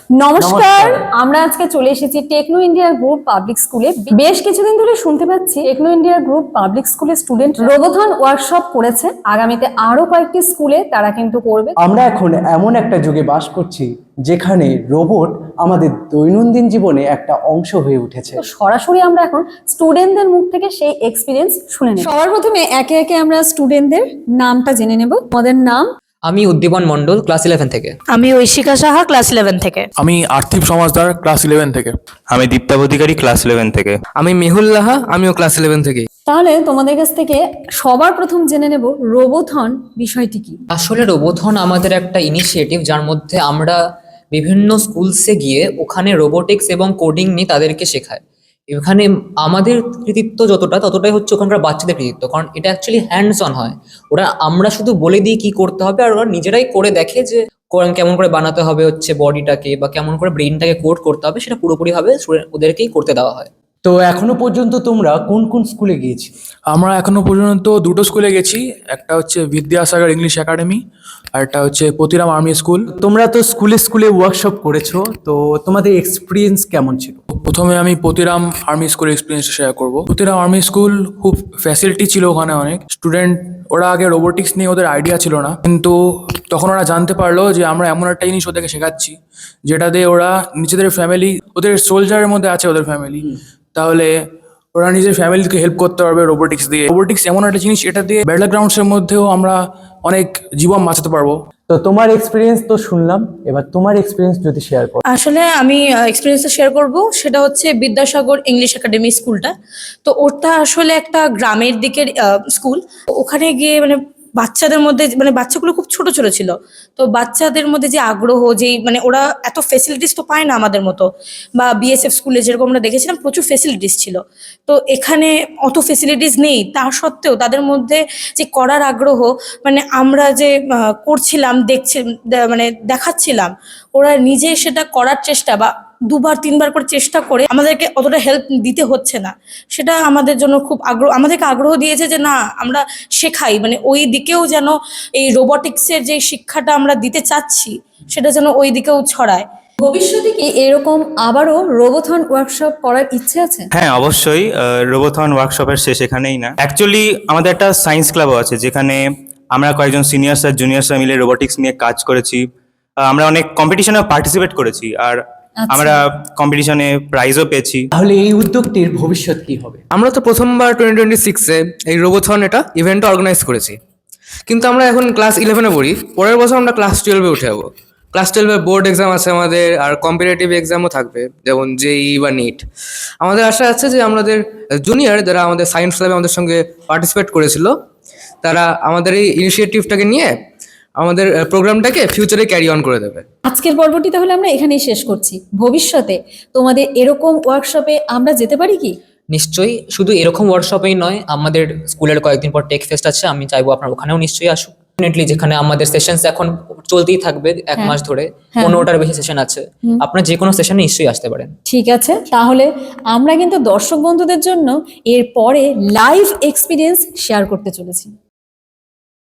নমস্কার। আমরা আজকে চলে এসেছি টেকনো ইন্ডিয়া গ্রুপ পাবলিক স্কুলে। বেশ কিছুদিন ধরে শুনতে পাচ্ছি টেকনো ইন্ডিয়া গ্রুপ পাবলিক স্কুলের স্টুডেন্ট রোবোথন ওয়ার্কশপ করেছে। আগামীতে আরো কয়েকটি স্কুলে তারা কিন্তু করবে। আমরা এখন এমন একটা যুগে বাস করছি যেখানে রোবট আমাদের দৈনন্দিন জীবনে একটা অংশ হয়ে উঠেছে। তো সরাসরি আমরা এখন স্টুডেন্টদের মুখ থেকে সেই এক্সপিরিয়েন্স শুনে নেব। সবার প্রথমে একে একে আমরা স্টুডেন্টদের নামটা জেনে নেব। আমাদের নাম? আমি উদ্দীপন মণ্ডল, ক্লাস 11 থেকে। আমি ঐশিকা সাহা, ক্লাস 11 থেকে। আমি আর্থিব সমাজদার, ক্লাস 11 থেকে। আমি দীপ্তাব অধিকারী, ক্লাস 11 থেকে। আমি মেহুল লাহা, আমিও ক্লাস 11 থেকে। তাহলে তোমাদের কাছ থেকে সবার প্রথম জেনে নেব রোবোথন বিষয়টি কি। আসলে রোবোথন আমাদের একটা ইনিশিয়েটিভ, যার মধ্যে আমরা বিভিন্ন স্কুলসে গিয়ে ওখানে রোবোটিক্স এবং কোডিং নিয়ে তাদেরকে শেখাই। এখানে আমাদের কৃতিত্ব ততটাই হচ্ছে ওখানকার বাচ্চাদের কৃতিত্ব, কারণ এটা অ্যাকচুয়ালি হ্যান্ডস অন হয়। আমরা শুধু বলে দিই কি করতে হবে, আর ওরা নিজেরাই করে দেখে যে কেমন করে বানাতে হবে হচ্ছে বডিটাকে, বা কেমন করে ব্রেইনটাকে কোড করতে হবে, সেটা পুরোপুরিভাবে ওদেরকেই করতে দেওয়া হয়। তো এখনো পর্যন্ত তোমরা কোন কোন স্কুলে গিয়েছি? আমরা এখনো পর্যন্ত দুটো স্কুলে গেছি। একটা হচ্ছে বিদ্যাসাগর ইংলিশ একাডেমি, আর একটা হচ্ছে পতিরাম আর্মি স্কুল। তোমরা তো স্কুলে স্কুলে ওয়ার্কশপ করেছো, তো তোমাদের এক্সপিরিয়েন্স কেমন ছিল? প্রথমে আমি পতিরাম আর্মি স্কুলের এক্সপিরিয়েন্সটা শেয়ার করবো। পতিরাম আর্মি স্কুল খুব ফ্যাসিলিটি ছিল ওখানে, অনেক স্টুডেন্ট। ওরা আগে রোবোটিক্স নিয়ে ওদের আইডিয়া ছিল না, কিন্তু তখন ওরা জানতে পারলো যে আমরা এমন একটা জিনিস ওদেরকে শেখাচ্ছি যেটা দিয়ে ওরা নিজেদের ফ্যামিলি, ওদের সোলজারের মধ্যে আছে ওদের ফ্যামিলি, তাহলে ওরা নিজের ফ্যামিলিকে হেল্প করতে পারবে রোবোটিক্স দিয়ে। রোবোটিক্স এমন একটা জিনিস, এটা দিয়ে ব্যাটল গ্রাউন্ডসের মধ্যেও আমরা অনেক জীবন বাঁচাতে পারবো। তো তোমার এক্সপিরিয়েন্স তো শুনলাম, এবার তোমার এক্সপিরিয়েন্স যদি শেয়ার করো। আসলে আমি এক্সপিরিয়েন্সটা শেয়ার করব, সেটা হচ্ছে বিদ্যাসাগর ইংলিশ একাডেমি স্কুলটা। তো ওটা আসলে একটা গ্রামের দিকের স্কুল। ওখানে গিয়ে বাচ্চাদের মধ্যে বাচ্চাগুলো খুব ছোট ছোট ছিল। তো বাচ্চাদের মধ্যে যে আগ্রহ, যেই ওরা এত ফেসিলিটিস তো পায় না আমাদের মতো, বা বিএসএফ স্কুলে যেরকম আমরা দেখেছিলাম প্রচুর ফেসিলিটিস ছিল। তো এখানে অত ফেসিলিটিস নেই, তা সত্ত্বেও তাদের মধ্যে যে করার আগ্রহ, আমরা যে করছিলাম, দেখাচ্ছিলাম, ওরা নিজে সেটা করার চেষ্টা, বা দুবার তিনবার করে চেষ্টা করে আমাদেরকে অতটা হেল্প দিতে হচ্ছে না, সেটা আমাদের জন্য খুব আমাদেরকে আগ্রহ দিয়েছে যে না, আমরা শেখাই, ওই দিকেও যেন এই রোবোটিক্সের যে শিক্ষাটা আমরা দিতে চাচ্ছি সেটা যেন ওই দিকেও ছড়ায়। ভবিষ্যতে কি এরকম আবারও রোবোথন ওয়ার্কশপ করার ইচ্ছে আছে? হ্যাঁ, অবশ্যই। রোবোথন ওয়ার্কশপের শেষ এখানেই না। অ্যাকচুয়ালি আমাদের একটা সায়েন্স ক্লাবও আছে, যেখানে আমরা কয়েকজন সিনিয়র্স আর জুনিয়র্সরা মিলে রোবোটিক্স নিয়ে কাজ করেছি। আমরা অনেক কম্পিটিশনে পার্টিসিপেট করেছি, আর আমরা কম্পিটিশনে প্রাইজও পেয়েছি। তাহলে এই উদ্যোগটির ভবিষ্যৎ কি হবে? আমরা তো প্রথমবার 2026-এ এই রোবোথন ইভেন্টটা অর্গানাইজ করেছি, কিন্তু আমরা এখন ক্লাস 11-এ পড়ি। পরের বছর আমরা ক্লাস 12-এ উঠে যাবো। ক্লাস 12-এ বোর্ড এক্সাম আছে আমাদের, আর কম্পিটিটিভ এক্সামও থাকবে, যেমন জেই বা নিট। আমাদের আশা আছে যে আমাদের জুনিয়র যারা আমাদের সায়েন্স ক্লাবে আমাদের সঙ্গে পার্টিসিপেট করেছিল, তারা আমাদের এই ইনিশিয়েটিভটাকে নিয়ে আমাদের প্রোগ্রামটাকে ফিউচারে ক্যারি অন করে দেবে। আজকের পর্বটি তাহলে আমরা এখানেই শেষ করছি। ভবিষ্যতে তোমাদের এরকম ওয়ার্কশপে আমরা যেতে পারি কি? নিশ্চয়ই, শুধু এরকম ওয়ার্কশপেই নয়, আমাদের স্কুলের কয়েকদিন পর টেক ফেস্ট আছে, আমি চাইবো আপনার ওখানেও নিশ্চয়ই আসুক। ডেফিনেটলি, যেখানে আমাদের সেশনস এখন চলতেই থাকবে 1 মাস ধরে, 15টার বেশি সেশন আছে। আপনার যে কোনো সেশনে নিশ্চয়ই আসতে পারেন। ঠিক আছে, তাহলে আমরা কিন্তু দর্শক বন্ধুদের জন্য এর পরে লাইভ এক্সপিরিয়েন্স শেয়ার করতে চলেছি।